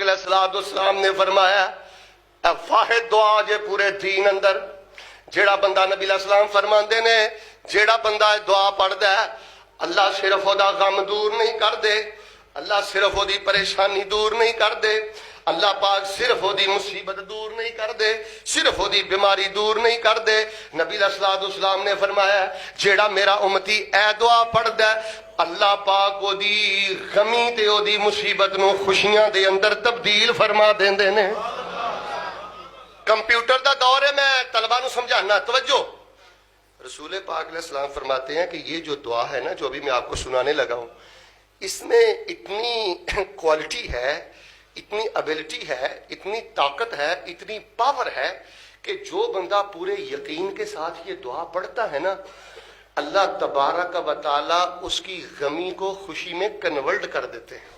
अलैहिस्सलाम ने फरमाया वाहिद दुआ जे पूरे दीन अंदर जेड़ा बंदा नबी अलैहिस्सलाम फरमाते ने जेड़ा बंदा दुआ पढ़दा है अल्लाह सिर्फ ओदा गम दूर नहीं कर दे, अल्लाह सिर्फ ओदी परेशानी दूर नहीं कर दे, अल्लाह पाक सिर्फ ओदी मुसीबत दूर नहीं कर दे, सिर्फ ओदी बीमारी दूर नहीं कर दे। नबी अलैहिस्सलाम ने फरमाया जेड़ा मेरा उम्मती ए दुआ पढ़दा अल्लाह पाक ओदी गमी ते ओदी मुसीबत नूं खुशियां दे अंदर तब्दील फरमा देंदे ने। कंप्यूटर का दौर है, मैं तलबा नूं समझाना, तवज्जो। रसूल पाक अलैहिस्सलाम फरमाते हैं कि ये जो दुआ है ना, जो अभी मैं आपको सुनाने लगा हूं, इसमें इतनी क्वालिटी है, इतनी एबिलिटी है, इतनी ताकत है, इतनी पावर है कि जो बंदा पूरे यकीन के साथ ये दुआ पढ़ता है ना, अल्लाह तबारक व तआला उसकी गमी को खुशी में कन्वर्ट कर देते हैं।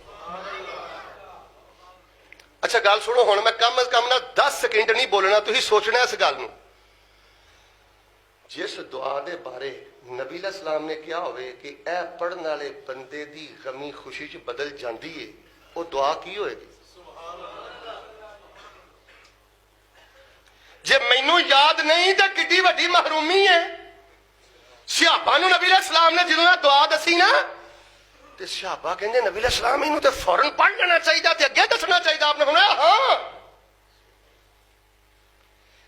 अच्छा गल सुनो, हुण मैं कम अज कम ना 10 सेकंड नहीं बोलना, तुसीं सोचना इस गल नूं। जिस दुआ दे बारे नबी अलैहिस्सलाम ने कहा होवे कि ए पढ़न वाले बंदे दी गमी खुशी च बदल जाती है, वो दुआ की होएगी? जे मैनू याद नहीं तो किड्डी वड्डी महरूमी है। सहाबा नूं नबी अलैहिस्सलाम ने जदों दुआ दसी ना, ते सहाबा कहंदे नबी अलैहिस्सलाम इनू ते फौरन पढ़ लेना चाहिए, ते अगे दसना चाहिए। आपने सुना? हाँ,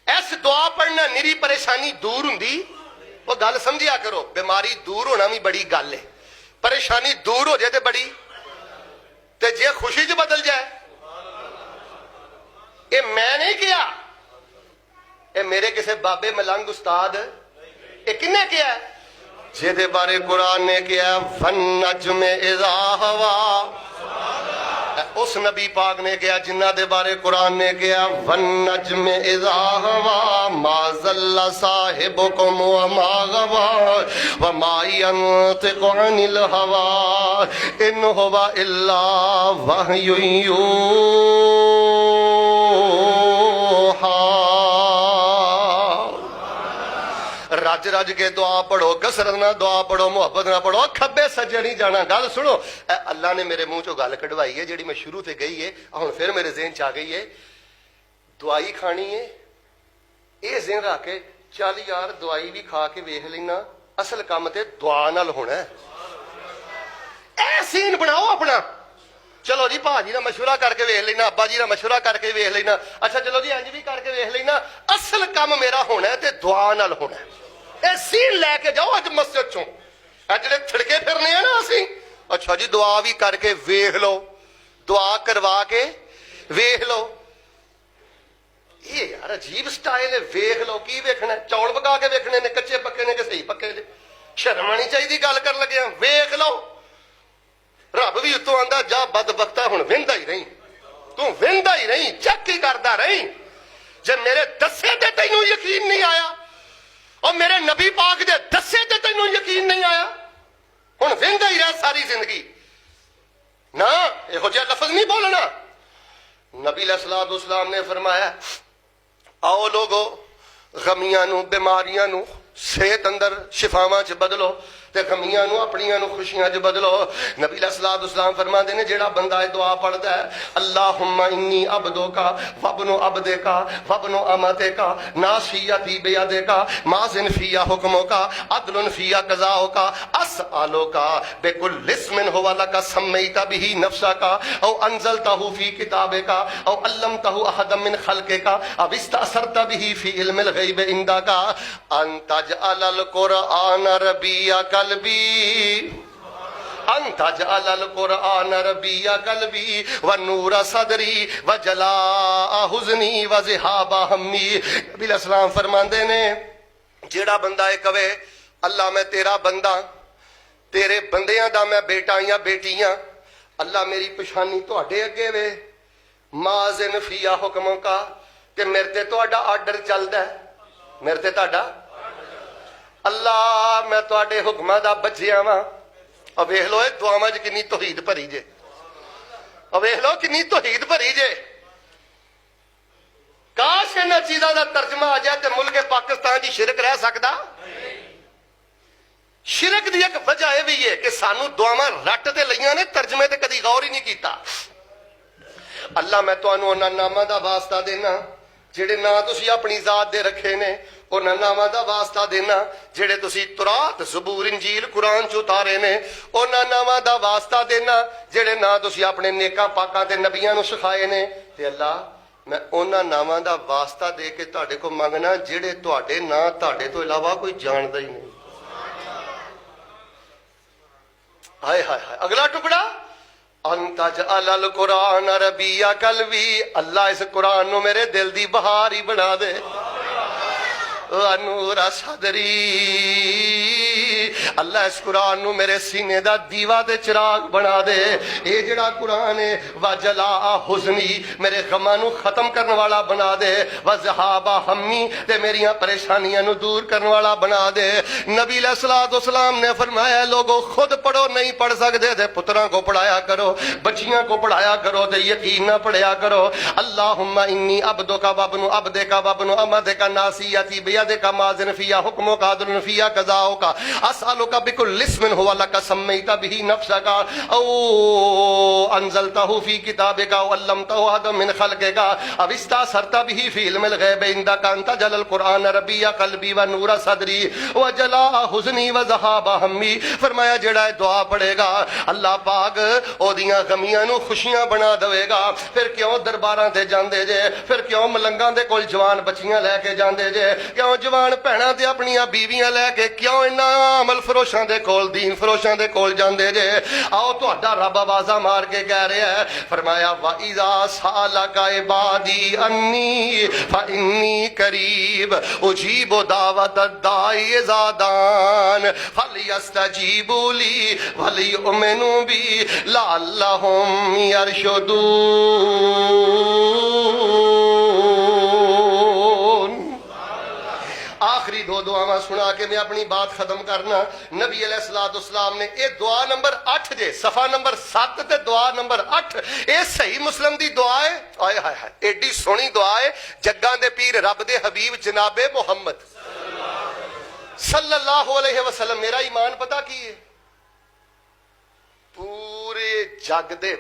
इस दुआ पढ़ना निरी परेशानी दूर हुंदी। वो गल समझिया करो, बीमारी दूर होना भी बड़ी गल है, परेशानी दूर हो जाए तो बड़ी, ते जे खुशी च बदल जाए। ये मैं नहीं किया, ये मेरे किसी बाबे मलंग उस्ताद, ये किन्ने किया? जिहदे बारे कुरान ने किया वन नज्म इज़ा हवा, उस नबी पाक ने किया जिन्ना दे बारे कुरान ने किया वन नज्म इज़ा हवा मा ज़ल्ला साहिबुकुम व मा गवा व मा यंतिक़ु अनिल हवा इन हुवा इल्ला वह्युन यूहा। रज रज के दुआ पढ़ो, कसरत ना दुआ पढ़ो, मुहब्बत ना पढ़ो, खब्बे सज्जे नहीं जाना। गल सुनो, अल्लाह ने मेरे मुंह चो गल कढ़वाई है जी मैं शुरू से गई है, हुण फिर मेरे ज़हन च आ गई है। दवाई खानी है, ये ज़हन रख के चल यार दवाई भी खा के वेख लेना, असल काम ते दुआ नाल होना है। ऐ सीन बनाओ अपना, चलो जी भाजी ना मशवरा करके वेख लेना, अब्बा जी ना मशवरा करके वेख लेना, अच्छा चलो जी इंज भी करके वेख लेना, असल काम मेरा होना है ते दुआ नाल होना है। ਇਹ ਸੀਨ ਲੈ ਕੇ ਜਾਓ ਅੱਜ ਮਸਜਿਦ ਚੋਂ, ਇਹ ਜਿਹੜੇ ਥੜਕੇ ਫਿਰਨੇ ਆ ਨਾ ਅਸੀਂ, ਅੱਛਾ ਜੀ ਦੁਆ ਵੀ ਕਰਕੇ ਵੇਖ ਲਓ, ਦੁਆ ਕਰਵਾ ਕੇ ਵੇਖ ਲਓ। ਇਹ ਯਾਰ ਅਜੀਬ ਸਟਾਈਲ ਹੈ, ਵੇਖ ਲਓ ਕੀ ਵੇਖਣਾ? ਚੌਲ ਪਕਾ ਕੇ ਵੇਖਣੇ ਨੇ, ਕੱਚੇ ਪੱਕੇ ਨੇ ਕਿ ਸਹੀ ਪੱਕੇ ਨੇ? ਸ਼ਰਮ ਆਣੀ ਚਾਹੀਦੀ ਗੱਲ ਕਰਨ ਲੱਗਿਆ। ਵੇਖ ਲਓ, ਰੱਬ ਵੀ ਉੱਤੋਂ ਆਂਦਾ ਜਾ ਬਦਬਖਤਾ ਹੁਣ ਵਿੰਦਾ ਹੀ ਰਹੀ, ਤੂੰ ਵਿੰਦਾ ਹੀ ਰਹੀ, ਚੈੱਕ ਹੀ ਕਰਦਾ ਰਹੀ। ਜੇ ਮੇਰੇ ਦੱਸੇ ਤੇ ਤੈਨੂੰ ਯਕੀਨ ਨਹੀਂ ਆਇਆ और मेरे नबी पाक दे दस्से ते तैनू यकीन नहीं आया, हुण विंदा ही रह सारी जिंदगी ना, इहो जिहा लफ्ज नहीं बोलना। नबी अलैहिस्सलाम ने फरमाया आओ लोगो गमियां नू बीमारियां नू सेहत अंदर शिफावां च बदलो ते गमियां नू अपनियां नू खुशियां च बदलो। नबी अलैहिस्सलाम फरमाते ने जेड़ा बंदा ये दुआ पढ़दा है अल्लाहुम्मा इन्नी अब्दुका वब्नु अब्दिका वब्नु अमतिका नासियती बियदिका माजिन फिया हुक्मुका अदलुन फिया कज़ाउका अस्अलुका बिकुल्लि इस्मिन हुवा लका सम्मैता बिही नफ्सका औ अंज़लतहु फी किताबिका औ अल्लमतहु अहदम मिन खल्क़िका औ इस्तअसरता बिही फी इल्मिल गैब इंदका अन तजअलल कुरआन रबिया कल्बी अंत जअलल कुरआन रबिया कल्बी व नूर सदरी व जला हुज़नी व ज़िहाबा हम्मी। नबी अलैहिस्सलाम फरमांदे ने जेड़ा बंदा ये कवे अल्लाह मैं तेरा बंदा, तेरे बंदियां दा मैं बेटा या बेटियां, अल्लाह मेरी पछानी तुहाडे अगे वे, माज़िन फिया हुक्म का, कि मेरे ते तुहाडा आर्डर चलदा है, मेरे ते तुहाडा अल्लाह मैं तुहाडे हुक्मां दा बज्जिया वां। अब वेख लो दुआवां च किन्नी तौहीद भरी जे, अब वेख लो किन्नी तौहीद भरी जे। काश इन्हां चीज़ां दा तर्जमा आ जाए तो मुल्क पाकिस्तान च शिरक रह सकदा? शिरक दी एक वजह यह भी है कि सानू दुआवां रट ते लईआं ने, तर्जमे ते कदी गौर ही नहीं कीता। اللہ میں ਤੁਹਾਨੂੰ ਉਹਨਾਂ ਨਾਮਾਂ ਦਾ ਵਾਸਤਾ ਦੇਣਾ ਜਿਹੜੇ ਨਾਂ ਤੁਸੀਂ ਆਪਣੀ ਜ਼ਾਤ ਦੇ ਰੱਖੇ ਨੇ, ਉਹਨਾਂ ਨਾਵਾਂ ਦਾ ਵਾਸਤਾ ਦੇਣਾ ਜਿਹੜੇ ਤੁਸੀਂ ਤੁਰਾਤ ਜ਼ਬੂਰ ਇੰਜੀਲ ਕੁਰਾਨ ਚ ਉਤਾਰੇ ਨੇ, ਉਹਨਾਂ ਨਾਵਾਂ ਦਾ ਵਾਸਤਾ ਦੇਣਾ ਜਿਹੜੇ ਨਾਂ ਤੁਸੀਂ ਆਪਣੇ ਨੇਕਾਂ ਪਾਕਾਂ ਤੇ ਨਬੀਆਂ ਨੂੰ ਸਿਖਾਏ ਨੇ। ਤੇ ਅੱਲਾ ਮੈਂ ਉਹਨਾਂ ਨਾਵਾਂ ਦਾ ਵਾਸਤਾ ਦੇ ਕੇ ਤੁਹਾਡੇ ਕੋਲ ਮੰਗਣਾ ਜਿਹੜੇ ਤੁਹਾਡੇ ਨਾਂ ਤੁਹਾਡੇ ਤੋਂ ਇਲਾਵਾ ਕੋਈ ਜਾਣਦਾ ਹੀ ਨਹੀਂ। ਹਾਏ ਹਾਏ ਹਾਏ। ਅਗਲਾ ਟੁਕੜਾ ਅੰਤਜਅਲਲ ਕੁਰਾਨ ਰਬੀਆ ਕਲਬੀ, ਅੱਲਾ ਇਸ ਕੁਰਾਨ ਨੂੰ ਮੇਰੇ ਦਿਲ ਦੀ ਬਹਾਰ ਹੀ ਬਣਾ ਦੇ। ਨੂਰਾ ਸਦਰੀ, ਅੱਲਾ ਇਸ ਕੁਰਾਨ ਨੂੰ ਮੇਰੇ ਸੀਨੇ ਦਾ ਦੀਵਾ ਤੇ ਚਿਰਾਗ ਬਣਾ ਦੇ। ਇਹ ਜਿਹੜਾ ਕੁਰਾਨ ਹੈ ਵਜਲਾ ਹੁਜ਼ਨੀ, ਮੇਰੇ ਗਮਾਂ ਨੂੰ ਖਤਮ ਕਰਨ ਵਾਲਾ ਬਣਾ ਦੇ। ਵਜ਼ਹਾਬਾ ਹਮੀ, ਤੇ ਮੇਰੀਆਂ ਪਰੇਸ਼ਾਨੀਆਂ ਨੂੰ ਦੂਰ ਕਰਨ ਵਾਲਾ ਬਣਾ ਦੇ। ਨਬੀ अलैहिस्सलाम ने फरमाया लोगो खुद पढ़ो, नहीं पढ़ सकते थे पुत्रों को पढ़ाया करो, बच्चियों को पढ़ाया करो, तो यकीन ना पढ़िया करो। अल्लाहुम्मा इन्नी अब्दुका वब्नु अब्दिका वब्नु अमतिका नासियती बियदिका माज़िन फिया हुक्मुका अदलुन फिया क़ज़ाउका असअलुका बिकुल्लि इस्मिन हुवा लका सम्मैता बिही नफ्सका औ अंज़लतहु फी किताबिका औ अल्लमतहु अहदम मिन ख़ल्क़िका औ इस्तअसरता बिही फी इल्मिल ग़ैबि इंदका अन तजअलल कुरआन रबिया क़ल्बी व नूरा सदरी व जला हुज़नी व ज़हाबा हम्मी। फरमाया जेड़ा दुआ पढ़ेगा अल्लाह पाक ओदियां गमियां नूं खुशियां बना देवेगा। फिर क्यों दरबारां ते जांदे जे, फिर क्यों मलंगां दे कोल जवान बच्चियां लैके जांदे जे, क्यों जवान भैणां ते अपनियां बीवियां लैके क्यों इन्हां अमल फरोशां दे कोल दीन फरोशां दे कोल जांदे जे। आओ तुहाडा रब आवाज़ां मार के कह रहा है, फरमाया व इज़ा सालका इबादी अन्नी फ इन्नी करीब उजीबु दावत दाई इज़ा दान फलियस्तजीबू ली वलियुमिनू बी लअल्लहुम यरशुदून। आखिरी दो दुआवां सुना के मैं अपनी बात खत्म करना। नबी अलैहिस्सलाम ने यह दुआ नंबर 8 जे सफा नंबर 7 ते दुआ नंबर 8 ये सही मुस्लिम दी दुआ है। आए हाय हाय एडी सोहनी दुआ है। जग्गां दे पीर रब दे हबीब जनाबे मुहम्मद सल्लल्लाहु अलैहि वसल्लम। मेरा ईमान पता की है, पूरे जग दे